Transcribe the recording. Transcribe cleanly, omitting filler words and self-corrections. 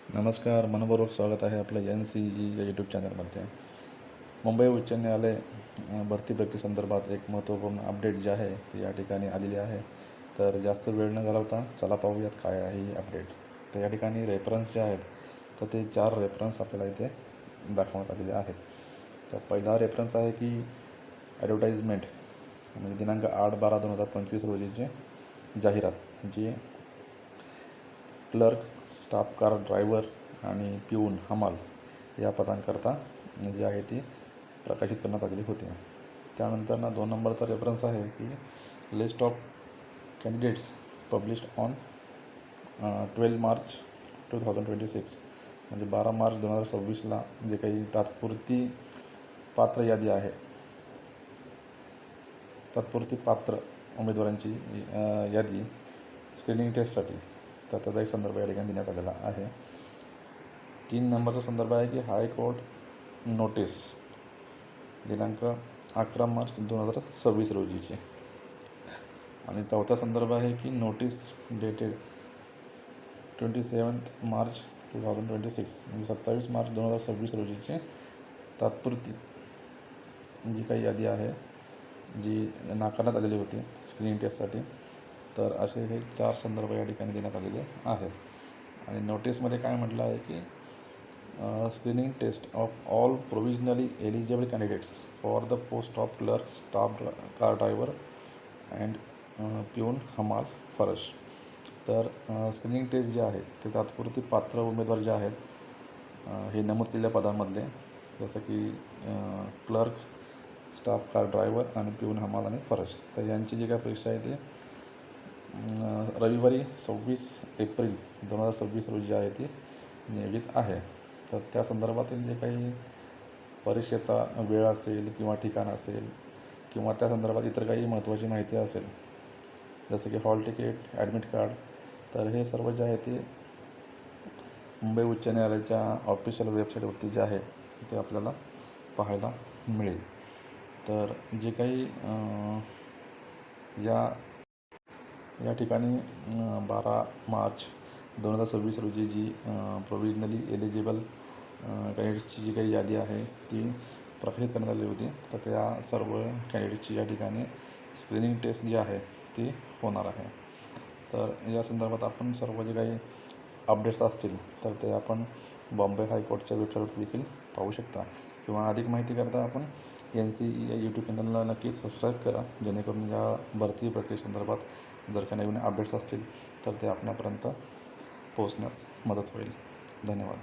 नमस्कार, मनपूर्वक स्वागत आहे आपलं NCE या यूट्यूब चॅनलमध्ये. मुंबई उच्च न्यायालय भरती प्रक्रियेसंदर्भात एक महत्त्वपूर्ण अपडेट जे आहे ते या ठिकाणी आलेली आहे. तर जास्त वेळ न घालवता चला पाहूयात काय आहे ही अपडेट. तर या ठिकाणी रेफरन्स जे आहेत तर ते 4 रेफरन्स आपल्याला इथे दाखवण्यात आलेले आहेत. तर पहिला रेफरन्स आहे की ॲडव्हर्टाइजमेंट म्हणजे दिनांक 8/12/2025 रोजीची जाहिरात जी क्लर्क, स्टाफ कार ड्रायव्हर आणि पिऊन हमाल या पदांकरता जी आहे ती प्रकाशित करण्यात आलेली होती. त्यानंतर 2 नंबरचा रेफरन्स आहे की list of candidates published on 12 March 2026 म्हणजे 12 मार्च 2026ला जे काही तात्पुरती पात्र यादी आहे, तात्पुरती पात्र उमेदवारांची यादी स्क्रीनिंग टेस्टसाठी, तर त्याचा एक संदर्भ या ठिकाणी देण्यात आलेला आहे. 3 नंबरचा संदर्भ आहे की हायकोर्ट नोटीस दिनांक 11 मार्च 2026 रोजीची. आणि चौथा संदर्भ आहे की नोटीस डेटेड 27 मार्च 2026 म्हणजे 27 मार्च 2026 रोजीची तात्पुरती जी काही यादी आहे जी नाकारण्यात आलेली होती स्क्रीनिंग टेस्टसाठी. तर असे हे 4 संदर्भ या ठिकाणी देण्यात आलेले आहेत. आणि नोटीसमध्ये काय म्हटलं आहे की screening test of all provisionally eligible candidates for the post of clerk, staff car driver and पिऊन हमाल फरश. तर स्क्रीनिंग टेस्ट जे आहे ते तात्पुरती पात्र उमेदवार जे आहेत हे नमूद केलेल्या पदांमधले, जसं की क्लर्क, स्टाफ कार ड्रायव्हर आणि पिऊन हमाल आणि फरश. तर यांची जी काय परीक्षा आहे ती रविवारी 26 एप्रिल 2026 रोजी आहे ती नियोजित आहे. तर त्या संदर्भातील जे काही परीक्षेचा वेळ असेल किंवा ठिकाण असेल किंवा त्या संदर्भात इतर काही महत्त्वाची माहिती असेल, जसं की हॉल तिकीट, ॲडमिट कार्ड, तर हे सर्व जे आहे ते मुंबई उच्च न्यायालयाच्या ऑफिशियल वेबसाईटवरती जे आहे ते आपल्याला पाहायला मिळेल. तर जे काही या ठिकाणी 12 मार्च 2026 रोजी जी प्रोविजनली एलिजिबल कॅन्डिडेट्सची जी काही यादी आहे ती प्रकाशित करण्यात आली होती. तर त्या सर्व कॅन्डिडेटची या ठिकाणी स्क्रीनिंग टेस्ट जी आहे ती होणार आहे. तर या संदर्भात आपण सर्व जे काही अपडेट्स असतील तर ते आपण बॉम्बे हायकोर्टच्या वेबसाईटवरती देखील पाहू शकता. किंवा अधिक माहितीकरता आपण NCE या यूट्यूब चॅनलला नक्कीच सबस्क्राईब करा, जेणेकरून या भरती प्रक्रियेसंदर्भात जर काही नवीन अपडेट्स असतील तर ते आपल्यापर्यंत पोहोचण्यास मदत होईल. धन्यवाद.